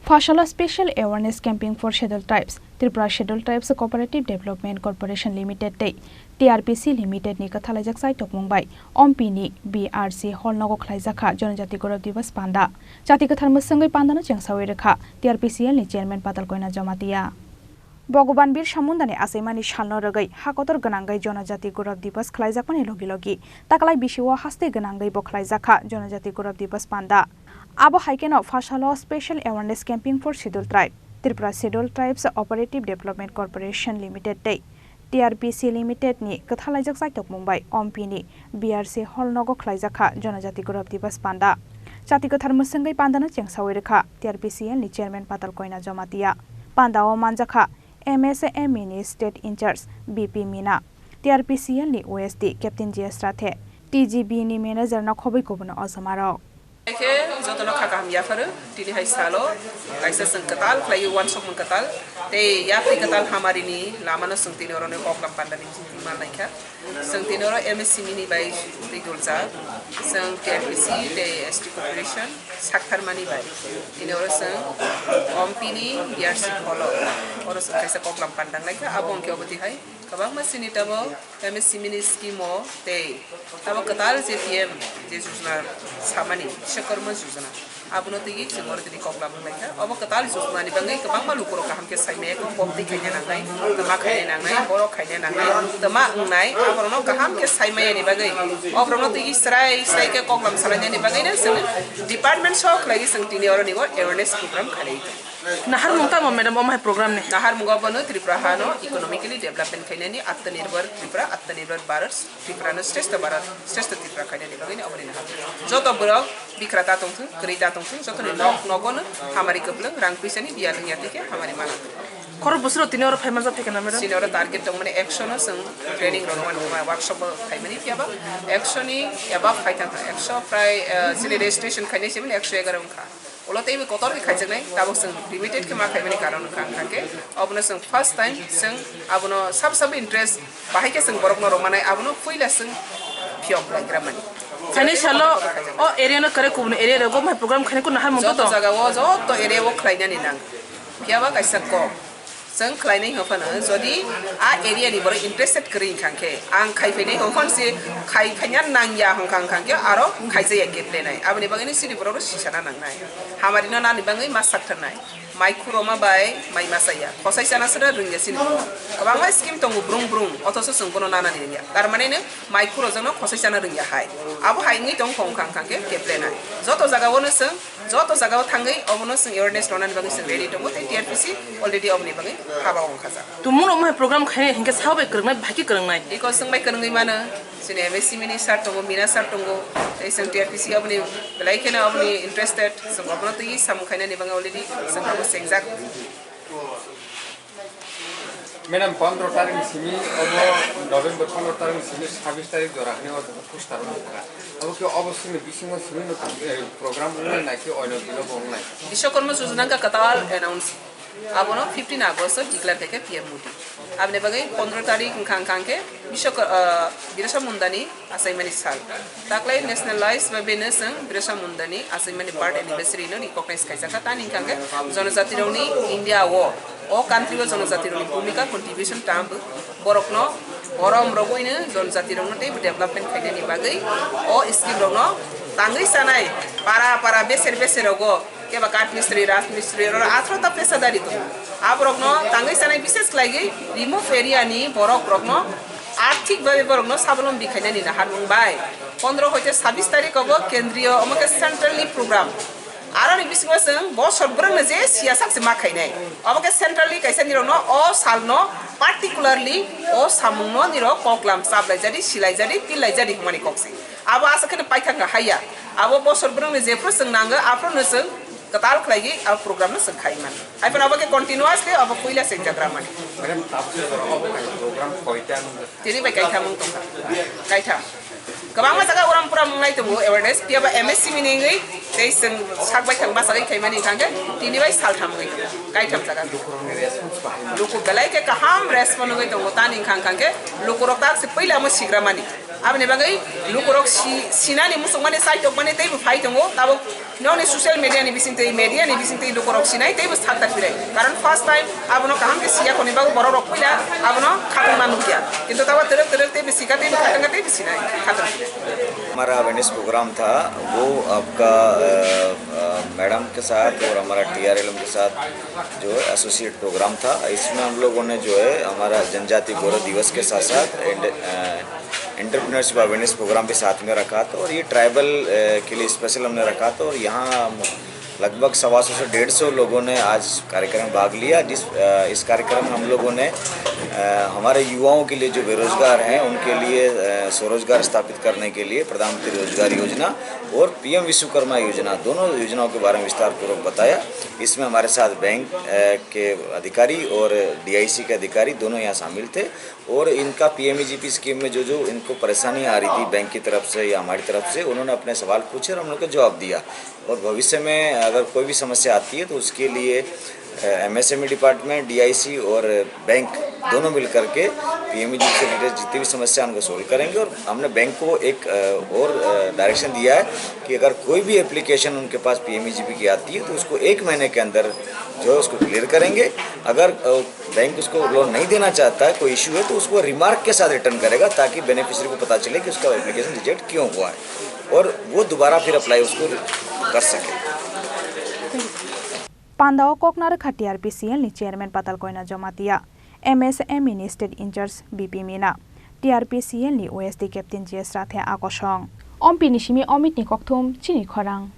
Fashala Special Awareness Camping for Scheduled Tribes, Tripura Scheduled Tribes Cooperative Development Corporation Limited Day, TRPC Limited ni Kathalajak Sai Tokmungbai, OMP ni BRC Hall Nogo Khlaijaka Jonajati Gaurav Divas Panda, Jati Kathar Musangai Pandano Chengsawi Rekha, TRPCL ni Chairman Patal Kanya Jamatia. Bhagwan Bir Samundani Asaimani Shalno Ragai, Hakotor Gwnangwi Jonajati Gaurav Divas Khlaijakmani Logi Logi, Takalai Bishiwa Haste Gwnangwi Bo Khlaijaka Jonajati Gaurav Divas Panda. Abo Haikeno Fashala Special Awareness Camping for Scheduled Tribe, Tripura Scheduled Tribes Operative Development Corporation Limited Day, TRPC Limited ni Kathalajak Sai Tokmungbai, OMP ni BRC Hall Nogo Khlaijaka Jonajati Gaurav Divas Panda, Jati Kathar Musangai Pandano Chengsawi Rekha, TRPCL ni Chairman Patal Kanya Jamatia, Panda o Manjaka, MSME ni State Incharge, BP Mina, TRPCL ni OSD Captain GS Rathe, TGB ni Manager na Khobai Kobono Osamaro. Jotono kakam yafaru tini hai salo kaisa sengketal klai wan sok mengketal te yafi ketal hamari ni lamana sengtini orone kokam pandani man naika sengtini oro MSC mini bai rigulza seng TRPC te ST corporation sakhar mani bai tini oro seng ompini BRC holo oro seng kaisa kokam pandang naika abong ke obati hai kabang masini tabo MSC mini skimo te tabo ketal JPM jejusna samani Shakarma Susana. Abunoti, Simorti Koklam Laka, over Katal Susman, Banga, Lukuro Hamke Same, Pomti Kanya, the Makana, Boro Kanya, the Makunai, Abronoka Hamke Same, Bagay, Obronoti Israel, Sake Koklam Salani Baganas, Department Shock, like something or awareness program. Nahar Munta, Madam, my program. Nahar Mugabano, Triprahano, economically development Kanyani, at the neighbor Tripura, at the neighbor Barras, Tripranas, Test the Barat, Test the Tripra Kanyani, Zoto Burok, Bikrata Tontu, Greta Tontu, Zoto Nogon, Hamari Kupla, Rank Pisani, Bialinatike, Hamari Mana. Corpusro, Tinor, famous of Picana, Senior target on many actions and training on my workshop, Kaimani Piaba, actioni above Highton, Exo, Fry, City Station, Kanyasim, Extra. Olote mi kotor di khajang tabo seng limited ke makai mani karon kangke abono seng first time seng abono sab interest bahai ke seng borok no romanai abono fuila seng piok la gramani Chini shalo o area no kare kubno area ro my program khane ko nahar mo to jaga wo zo to area wo khlaina ni nang piawa kaisa ko seng khlainai hofana jodi a area ni boro interested kring kangke ang khai fene hofan se khai khanyan nang ya hongkang kangke aro khaise ya getle nai abani bagani siri boro sisana nang nai hamari no nani bangai masak ternai mai kuroma bai mai masaya khosai sana sera ringya sin kabang mai scheme tongu brung otoso sungkono nana ni ya tarmane ne mai kuro jano khosai sana ringya hai abo hai ngi tong hongkang kangke geple nai joto jaga wono seng joto jaga thangai obono seng awareness nonani bangai seng ready tongu TRPC already obni bangai haba ong khaza tumuno my program khane hinga sabe krngai bhaki krngai iko seng mai krngai mana sine MSC mini sar tongu mina sar tongu seng TRPC obni belai kena obni interested seng obno to yi sam khane ni bangai already seng exact Madam, 15 तारीख में सिमी और नवंबर 15 तारीख में सिमी 26 तारीख जो रखने वाला था कुछ तारीख में अब क्यों अब उसमें बीच में सिमी नो प्रोग्राम ऑनलाइन ना क्यों ऑनलाइन ऑनलाइन विश्वकर्मा योजना का कतार अनाउंस अब ना 15 अगस्त डिक्लेयर करके पीएम मोदी अब ने बगै 15 तारीख खांग के बिरसा मुंदानी असाइनमेंट साल ताकले नेशनलाइज वेबिनेस बिरसा मुंदानी असाइनमेंट बर्थ एनिवर्सरी नो रिकॉग्नाइज कैसा का तानी खांग के जनजाति रोनी इंडिया वो ओ कंट्री वो जनजाति रोनी भूमिका कंट्रीब्यूशन टाइम बरकनो बरम रगोइने जनजाति रोनो ते डेवलपमेंट खाइने बगै ओ स्कीम रोनो तांगै सानाय पारा बेसेर रगो के बा काट मिस्त्री राज मिस्त्री और आथरो त पेशादारी तो आप रखनो तांगै सानाय विशेष लागि रिमोट एरिया नि बरक रखनो आर्थिक भावे बरकनो स्वावलम्बी खाइने नि हार मुंबाई 15 होते 26 तारिख अब केंद्रीय अमके सेंट्रली प्रोग्राम आरो नि बिसिगोसं बसर ब्रंग जे सियासक से मा खाइने अब के सेंट्रली कैसे निरनो ओ सालनो पार्टिकुलरली ओ सामुनो निरो कोकलाम साबलाय जादी सिलाय जादी पिलाय जादी माने कोक्सी अब आसकने पाइथांगा हाया अब बसर ब्रंग जे प्रसंग नांग आफ्रो नसं कताल खलाइगी अब प्रोग्राम न सखाई मान आइपन अब के कंटीन्यूअसली अब कोइला से जगरा मान मैडम आप से प्रोग्राम कोइता तेरी भाई काइथा मंग तो काइथा कबांग मा जगा उराम पुरा मंगाइ तो अवेयरनेस पियाबा MSC मिनिंगै तेसं सागबाय थांबा सगै खाइमानि खांगे तिनि बाय साल थामगै काइथाम जगा लोको गलाइ के कहाम रेस्पॉन्ड गै तो तानि खांगे लोको रक्ता से पहिला म सिग्रा मानि abne bagai lukorok sinani musong mane sai tok mane teibu phai tongo tabo noni social media ni bising tei lukorok sinai teibu thak tak pirai karon first time abno kaham ke sia koni bagu boro rok pila abno khatang manukia kintu tabo terek teibu sikate khatang teibu sinai khatang हमारा awareness programme था वो आपका madam के साथ और हमारा TRLM के साथ जो है एसोसिएट प्रोग्राम था। इसमें हम लोगों ने जो है हमारा जनजाति गौरव दिवस के साथ साथ एंटरप्रेन्योरशिप अवेयरनेस प्रोग्राम भी साथ में रखा था और ये ट्राइबल के लिए स्पेशल हमने रखा था और यहाँ लगभग 125 से 150 लोगों ने आज कार्यक्रम में भाग लिया। इस कार्यक्रम में हम लोगों ने हमारे युवाओं के लिए जो बेरोजगार हैं उनके लिए स्वरोजगार स्थापित करने के लिए प्रधानमंत्री रोजगार योजना और PM विश्वकर्मा योजना दोनों योजनाओं के बारे में विस्तार पूर्वक बताया। इसमें हमारे साथ बैंक के अधिकारी और DIC के अधिकारी दोनों यहाँ शामिल थे और इनका PMEGP स्कीम में जो इनको परेशानी आ रही थी बैंक की तरफ से या हमारी तरफ से उन्होंने अपने सवाल पूछे और हम लोग को जवाब दिया और भविष्य में अगर कोई भी समस्या आती है तो उसके लिए MSME डिपार्टमेंट DIC और बैंक दोनों मिलकर के PMEGP से रिलेटेड जितनी भी समस्या उनको सोल्व करेंगे और हमने बैंक को एक और डायरेक्शन दिया है कि अगर कोई भी एप्लीकेशन उनके पास PMEGP की आती है तो उसको 1 महीने के अंदर जो है उसको क्लियर करेंगे। अगर बैंक उसको लोन नहीं देना चाहता है कोई इशू है तो उसको रिमार्क के साथ रिटर्न करेगा ताकि बेनिफिशियरी को पता चले कि उसका एप्लीकेशन रिजेक्ट क्यों हुआ है और वो दोबारा फिर अप्लाई उसको कर सके। Pandao Koknar Khatiar PCL ni Chairman Patal Koina Jamatia, MSME ni State Incharge BP Mina, TRPCL ni OSD Captain GS Rathe Akosong, Ompi Nishimi Omit ni Kokthum, Chini Khorang.